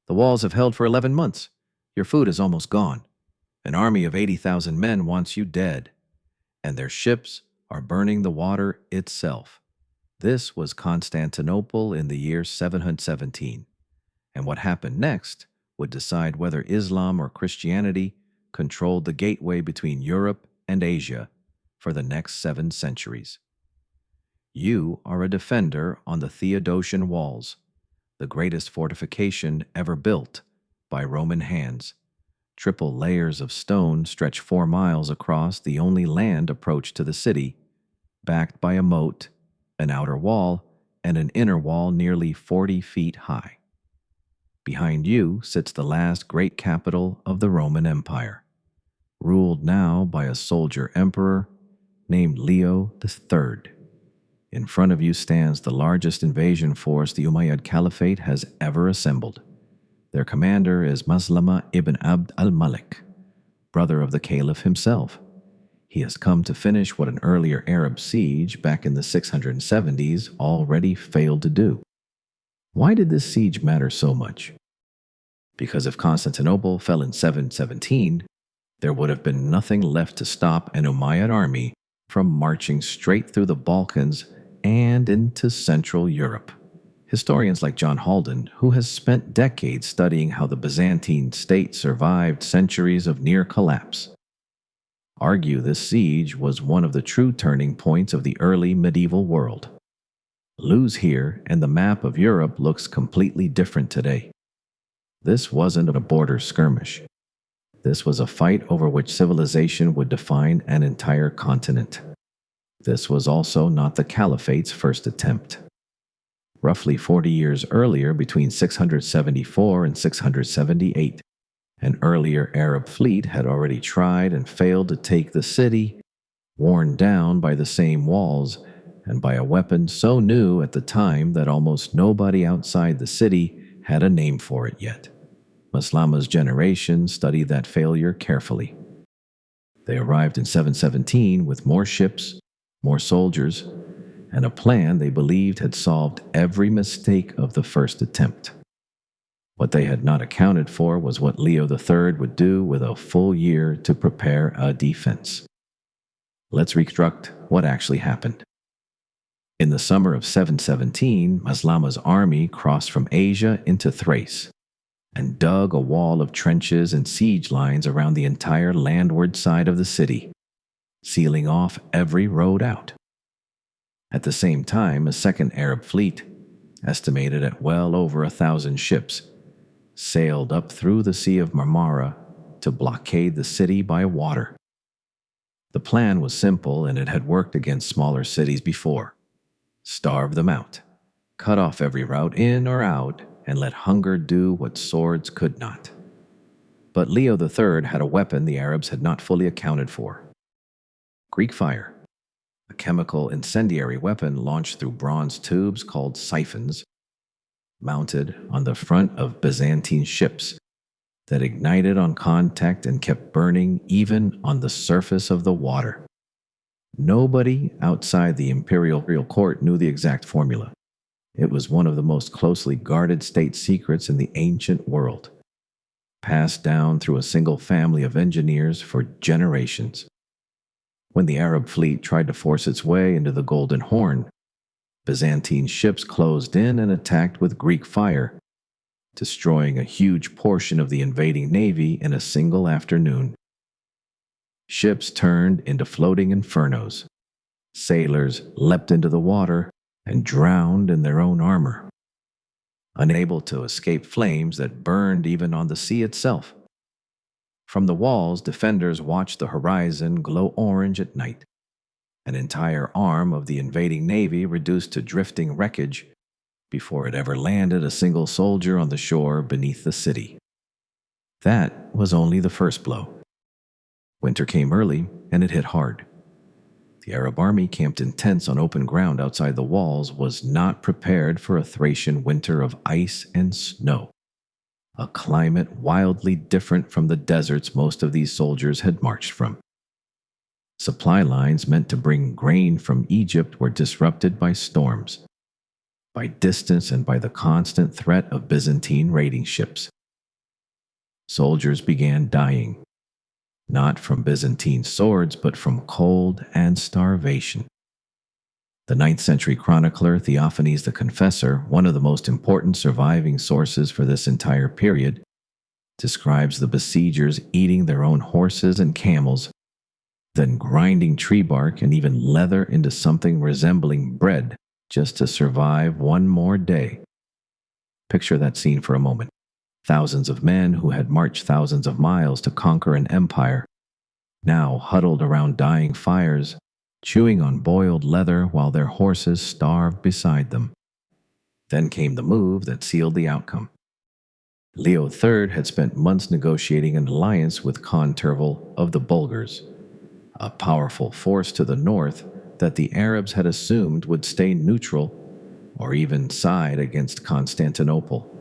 The walls have held for 11 months. Your food is almost gone. An army of 80,000 men wants you dead, and their ships are burning the water itself. This was Constantinople in the year 717, and what happened next would decide whether Islam or Christianity controlled the gateway between Europe and Asia for the next 7 centuries. You are a defender on the Theodosian Walls, the greatest fortification ever built by Roman hands. Triple layers of stone stretch 4 miles across the only land approach to the city, backed by a moat, an outer wall, and an inner wall nearly 40 feet high. Behind you sits the last great capital of the Roman Empire, ruled now by a soldier emperor named Leo III. In front of you stands the largest invasion force the Umayyad Caliphate has ever assembled. Their commander is Maslama ibn Abd al-Malik, brother of the Caliph himself. He has come to finish what an earlier Arab siege back in the 670s already failed to do. Why did this siege matter so much? Because if Constantinople fell in 717, there would have been nothing left to stop an Umayyad army from marching straight through the Balkans and into Central Europe. Historians like John Haldon, who has spent decades studying how the Byzantine state survived centuries of near collapse, argue this siege was one of the true turning points of the early medieval world. Lose here, and the map of Europe looks completely different today. This wasn't a border skirmish. This was a fight over which civilization would define an entire continent. This was also not the Caliphate's first attempt. Roughly 40 years earlier, between 674 and 678, an earlier Arab fleet had already tried and failed to take the city, worn down by the same walls and by a weapon so new at the time that almost nobody outside the city had a name for it yet. Maslama's generation studied that failure carefully. They arrived in 717 with more ships, more soldiers, and a plan they believed had solved every mistake of the first attempt. What they had not accounted for was what Leo III would do with a full year to prepare a defense. Let's reconstruct what actually happened. In the summer of 717, Maslama's army crossed from Asia into Thrace and dug a wall of trenches and siege lines around the entire landward side of the city, sealing off every road out. At the same time, a second Arab fleet, estimated at well over 1,000 ships, sailed up through the Sea of Marmara to blockade the city by water. The plan was simple, and it had worked against smaller cities before. Starve them out, cut off every route in or out, and let hunger do what swords could not. But Leo III had a weapon the Arabs had not fully accounted for: Greek fire, a chemical incendiary weapon launched through bronze tubes called siphons, mounted on the front of Byzantine ships, that ignited on contact and kept burning even on the surface of the water. Nobody outside the imperial court knew the exact formula. It was one of the most closely guarded state secrets in the ancient world, passed down through a single family of engineers for generations. When the Arab fleet tried to force its way into the Golden Horn, Byzantine ships closed in and attacked with Greek fire, destroying a huge portion of the invading navy in a single afternoon. Ships turned into floating infernos. Sailors leapt into the water and drowned in their own armor, unable to escape flames that burned even on the sea itself. From the walls, defenders watched the horizon glow orange at night, an entire arm of the invading navy reduced to drifting wreckage before it ever landed a single soldier on the shore beneath the city. That was only the first blow. Winter came early, and it hit hard. The Arab army, camped in tents on open ground outside the walls, was not prepared for a Thracian winter of ice and snow, a climate wildly different from the deserts most of these soldiers had marched from. Supply lines meant to bring grain from Egypt were disrupted by storms, by distance, and by the constant threat of Byzantine raiding ships. Soldiers began dying, not from Byzantine swords, but from cold and starvation. The ninth century chronicler Theophanes the Confessor, one of the most important surviving sources for this entire period, describes the besiegers eating their own horses and camels, then grinding tree bark and even leather into something resembling bread just to survive one more day. Picture that scene for a moment. Thousands of men who had marched thousands of miles to conquer an empire, now huddled around dying fires, chewing on boiled leather while their horses starved beside them. Then came the move that sealed the outcome. Leo III had spent months negotiating an alliance with Khan Tervel of the Bulgars, a powerful force to the north that the Arabs had assumed would stay neutral or even side against Constantinople.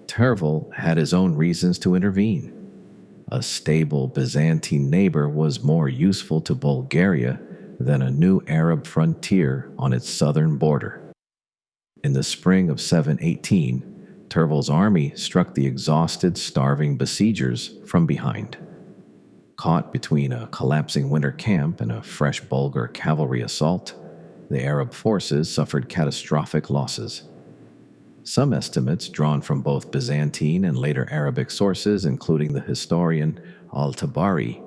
Tervel had his own reasons to intervene. A stable Byzantine neighbor was more useful to Bulgaria than a new Arab frontier on its southern border. In the spring of 718, Tervel's army struck the exhausted, starving besiegers from behind. Caught between a collapsing winter camp and a fresh Bulgar cavalry assault, the Arab forces suffered catastrophic losses. Some estimates, drawn from both Byzantine and later Arabic sources, including the historian al-Tabari,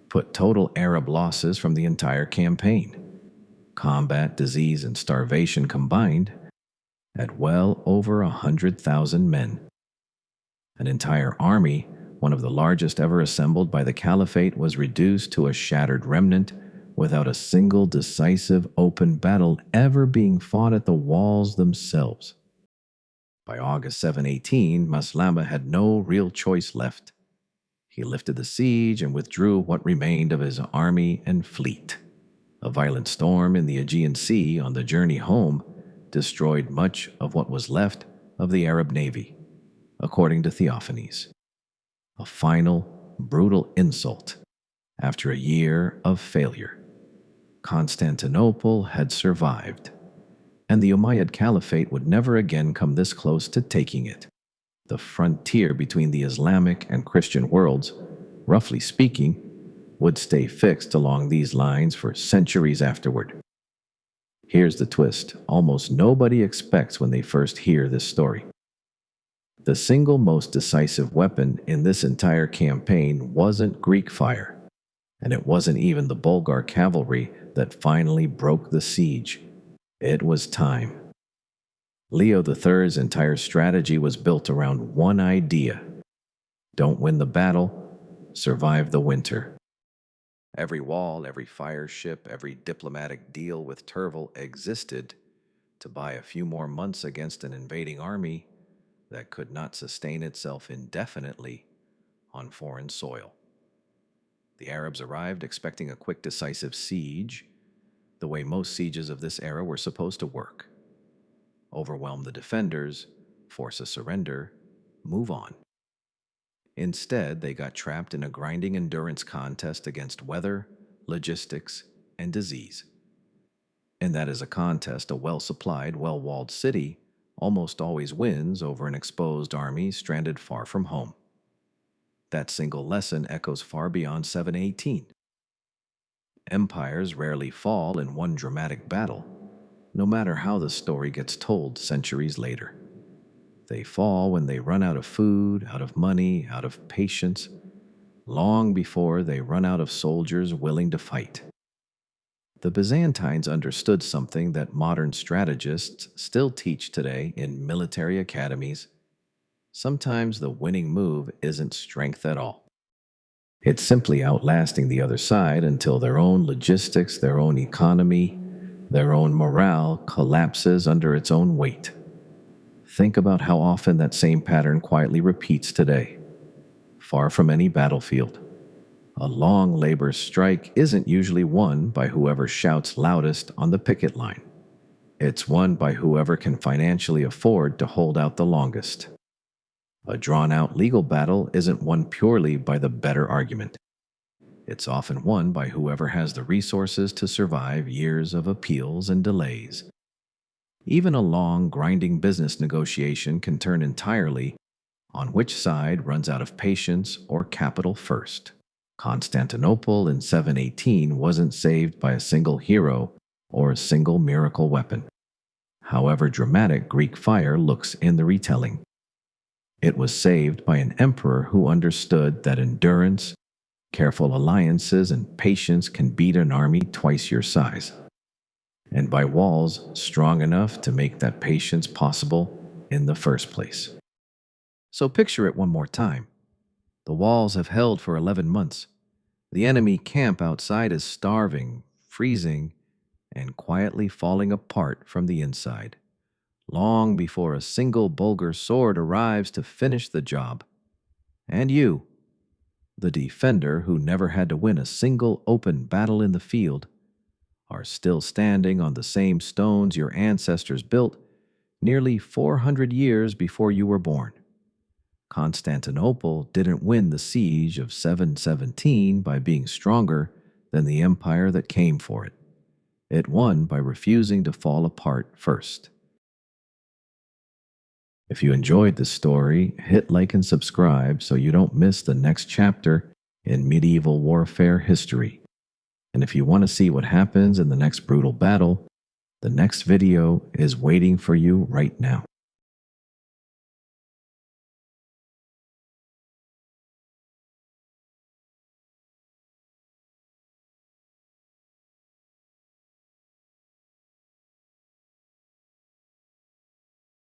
put total Arab losses from the entire campaign, combat, disease, and starvation combined, at well over 100,000 men. An entire army, one of the largest ever assembled by the Caliphate, was reduced to a shattered remnant without a single decisive open battle ever being fought at the walls themselves. By August 718, Maslama had no real choice left. He lifted the siege and withdrew what remained of his army and fleet. A violent storm in the Aegean Sea on the journey home destroyed much of what was left of the Arab navy, according to Theophanes. A final, brutal insult after a year of failure. Constantinople had survived, and the Umayyad Caliphate would never again come this close to taking it. The frontier between the Islamic and Christian worlds, roughly speaking, would stay fixed along these lines for centuries afterward. Here's the twist almost nobody expects when they first hear this story. The single most decisive weapon in this entire campaign wasn't Greek fire, and it wasn't even the Bulgar cavalry that finally broke the siege. It was time. Leo III's entire strategy was built around one idea: don't win the battle, survive the winter. Every wall, every fire ship, every diplomatic deal with Tervel existed to buy a few more months against an invading army that could not sustain itself indefinitely on foreign soil. The Arabs arrived expecting a quick, decisive siege, the way most sieges of this era were supposed to work. Overwhelm the defenders, force a surrender, move on. Instead, they got trapped in a grinding endurance contest against weather, logistics, and disease. And that is a contest a well-supplied, well-walled city almost always wins over an exposed army stranded far from home. That single lesson echoes far beyond 718. Empires rarely fall in one dramatic battle, no matter how the story gets told centuries later. They fall when they run out of food, out of money, out of patience, long before they run out of soldiers willing to fight. The Byzantines understood something that modern strategists still teach today in military academies. Sometimes the winning move isn't strength at all. It's simply outlasting the other side until their own logistics, their own economy, their own morale collapses under its own weight. Think about how often that same pattern quietly repeats today. Far from any battlefield, a long labor strike isn't usually won by whoever shouts loudest on the picket line. It's won by whoever can financially afford to hold out the longest. A drawn-out legal battle isn't won purely by the better argument. It's often won by whoever has the resources to survive years of appeals and delays. Even a long, grinding business negotiation can turn entirely on which side runs out of patience or capital first. Constantinople in 718 wasn't saved by a single hero or a single miracle weapon, however dramatic Greek fire looks in the retelling. It was saved by an emperor who understood that endurance, careful alliances, and patience can beat an army twice your size, and by walls strong enough to make that patience possible in the first place. So picture it one more time. The walls have held for 11 months. The enemy camp outside is starving, freezing, and quietly falling apart from the inside, long before a single Bulgar sword arrives to finish the job. And you, the defender who never had to win a single open battle in the field, are still standing on the same stones your ancestors built nearly 400 years before you were born. Constantinople didn't win the siege of 717 by being stronger than the empire that came for it. It won by refusing to fall apart first. If you enjoyed this story, hit like and subscribe so you don't miss the next chapter in medieval warfare history. And if you want to see what happens in the next brutal battle, the next video is waiting for you right now.